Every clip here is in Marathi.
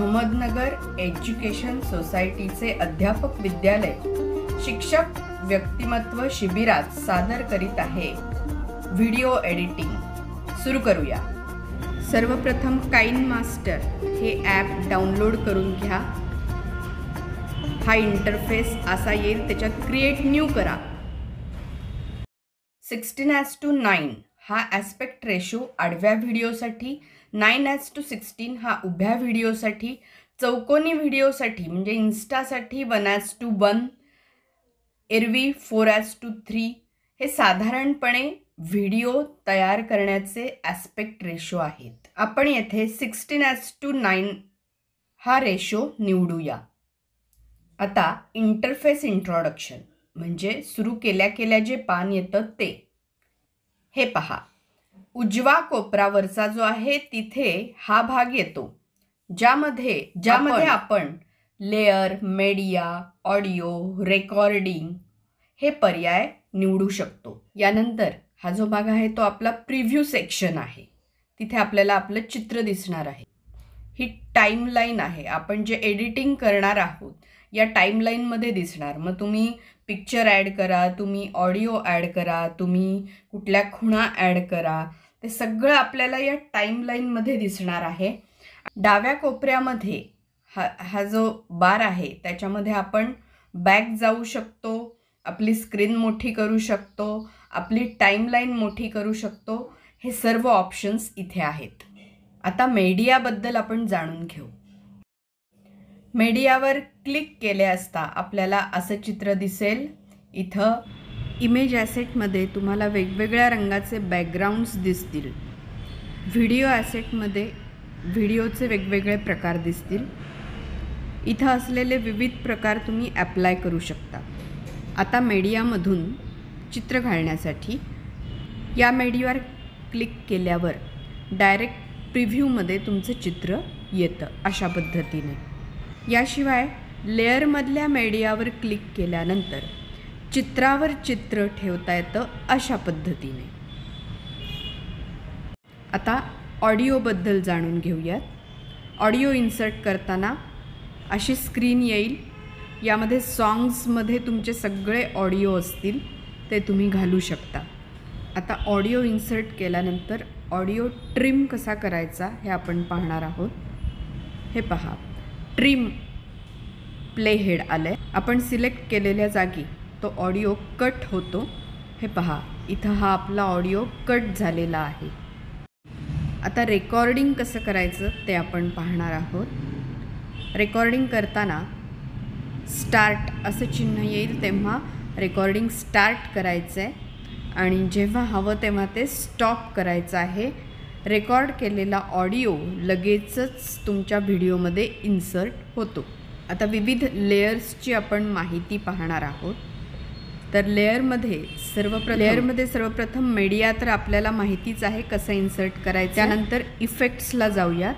अहमदनगर एज्युकेशन सोसायटीचे अध्यापक विद्यालय शिक्षक व्यक्तिमत्व शिबिरात सादर करीत आहे व्हिडिओ एडिटिंग। सुरू करूया। सर्वप्रथम काइनमास्टर हे ॲप डाउनलोड करून घ्या। हा इंटरफेस असा येईल, त्याच्यात क्रिएट न्यू करा। 16:9 हा ॲस्पेक्ट रेशो आडव्या व्हिडिओसाठी, 9:16 हा उभ्या व्हिडिओसाठी, चौकोनी व्हिडिओसाठी म्हणजे इन्स्टासाठी 1:1, एरवी 4:3 हे साधारणपणे व्हिडिओ तयार करण्याचे ॲस्पेक्ट रेशो आहेत। आपण येथे 16:9 हा रेशो निवडूया। आता इंटरफेस इंट्रोडक्शन म्हणजे सुरू केल्या जे पान येतं ते हे पहा। उजवा कोपरावरचा जो आहे तिथे हा भाग येतो ज्यामध्ये आपण लेयर, मीडिया, ऑडिओ, रेकॉर्डिंग हे पर्याय निवडू शकतो। यानंतर हा जो भाग आहे तो आपला प्रिव्ह्यू सेक्शन आहे। तिथे आपल्याला आपलं चित्र दिसणार आहे। ही टाइमलाईन आहे, आपण जे एडिटिंग करणार आहोत या टाइमलाईनमध्ये दिसणार। मग तुम्ही पिक्चर ॲड करा, तुम्ही ऑडिओ ॲड करा, तुम्ही कुठल्या खुणा ॲड करा, ते सगळं आपल्याला या टाइमलाईनमध्ये दिसणार आहे। डाव्या कोपऱ्यामध्ये हा जो बार आहे त्याच्यामध्ये आपण बॅक जाऊ शकतो, आपली स्क्रीन मोठी करू शकतो, आपली टाइमलाईन मोठी करू शकतो। हे सर्व ऑप्शन्स इथे आहेत। आता मीडियाबद्दल आपण जाणून घेऊ। मीडियावर क्लिक केले असता आपल्याला असं चित्र दिसेल। इथं इमेज ॲसेटमध्ये तुम्हाला वेगवेगळ्या रंगाचे बॅकग्राऊंड्स दिसतील। व्हिडिओ ॲसेटमध्ये व्हिडिओचे वेगवेगळे प्रकार दिसतील। इथं असलेले विविध प्रकार तुम्ही ॲप्लाय करू शकता। आता मीडियामधून चित्र घालण्यासाठी या मीडियावर क्लिक केल्यावर डायरेक्ट प्रिव्ह्यूमध्ये तुमचं चित्र येतं अशा पद्धतीने। याशिवाय लेअरमधल्या मीडियावर क्लिक केल्यानंतर चित्रावर चित्र ठेवता येतं अशा पद्धतीने। आता ऑडिओबद्दल जाणून घेऊयात। ऑडिओ इन्सर्ट करताना अशी स्क्रीन येईल। यामध्ये सॉंग्समध्ये तुमचे सगळे ऑडिओ असतील ते तुम्ही घालू शकता। आता ऑडिओ इन्सर्ट केल्यानंतर ऑडिओ ट्रिम कसा करायचा हे आपण पाहणार आहोत। हे पहा, ट्रिम प्ले हेड आलं आहे। आपण सिलेक्ट केलेल्या जागी तो ऑडिओ कट होतो। हे पहा, इथं हा आपला ऑडिओ कट झालेला आहे। आता रेकॉर्डिंग कसं करायचं ते आपण पाहणार आहोत। रेकॉर्डिंग करताना स्टार्ट असं चिन्ह येईल, तेव्हा रेकॉर्डिंग स्टार्ट करायचं आहे आणि जेव्हा हवं तेव्हा ते स्टॉप करायचं आहे। रेकॉर्ड केलेला ऑडिओ लगेचच तुमच्या व्हिडिओमध्ये इन्सर्ट होतो। आता विविध लेयर्सची आपण माहिती पाहणार आहोत। तर लेअरमध्ये सर्वप्रथम मीडिया तर आपल्याला माहितीच आहे कसं इन्सर्ट करायचं। त्यानंतर इफेक्ट्सला जाऊयात।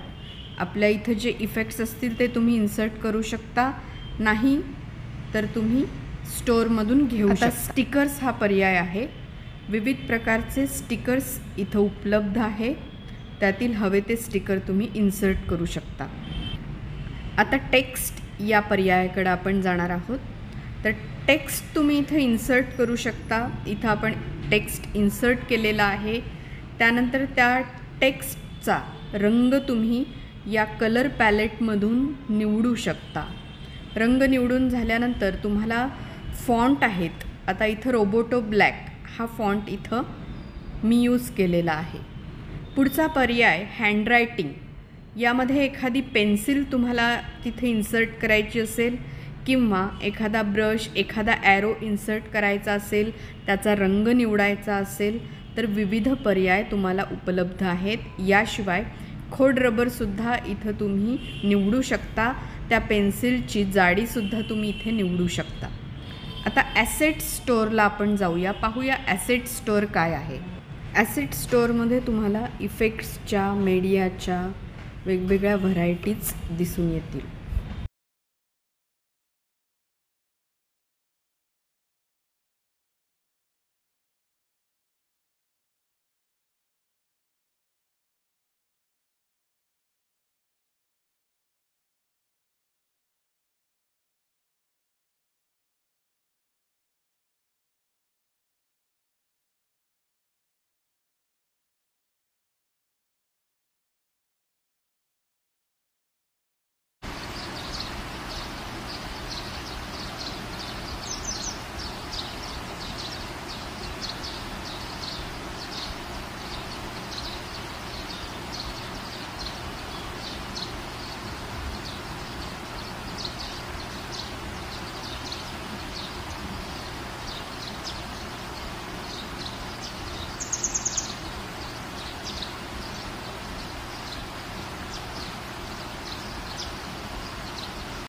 आपल्या इथं जे इफेक्ट्स असतील ते तुम्ही इन्सर्ट करू शकता, नाही तर तुम्ही स्टोअरमधून घेऊ शकता। स्टिकर्स हा पर्याय आहे। विविध प्रकारचे स्टिकर्स इथं उपलब्ध आहे, त्यातील हवे ते स्टिकर तुम्ही इन्सर्ट करू शकता। आता टेक्स्ट या पर्यायाकडे आपण जाणार आहोत। तर टेक्स्ट तुम्ही इथं इन्सर्ट करू शकता। इथं आपण टेक्स्ट इन्सर्ट केलेला आहे। त्यानंतर त्या टेक्स्टचा रंग तुम्ही या कलर पॅलेटमधून निवडू शकता। रंग निवडून झाल्यानंतर तुम्हाला फॉन्ट आहेत। आता इथं रोबोटो ब्लॅक हा फॉन्ट इथं मी यूज केलेला आहे। पुढचा पर्याय हँडरायटिंग। यामध्ये एखादी पेन्सिल तुम्हाला तिथे इन्सर्ट करायची असेल किंवा एखादा ब्रश, एखादा ॲरो इन्सर्ट करायचा असेल, त्याचा रंग निवडायचा असेल तर विविध पर्याय तुम्हाला उपलब्ध आहेत। याशिवाय खोड रबरसुद्धा इथं तुम्ही निवडू शकता। त्या पेन्सिलची जाडीसुद्धा तुम्ही इथे निवडू शकता। आता ॲसेट स्टोअरला आपण जाऊया, पाहूया ॲसेट स्टोअर काय आहे। ॲसेट स्टोअरमध्ये तुम्हाला इफेक्ट्सच्या, मीडियाच्या वेगवेगळ्या व्हरायटीज दिसून येतील।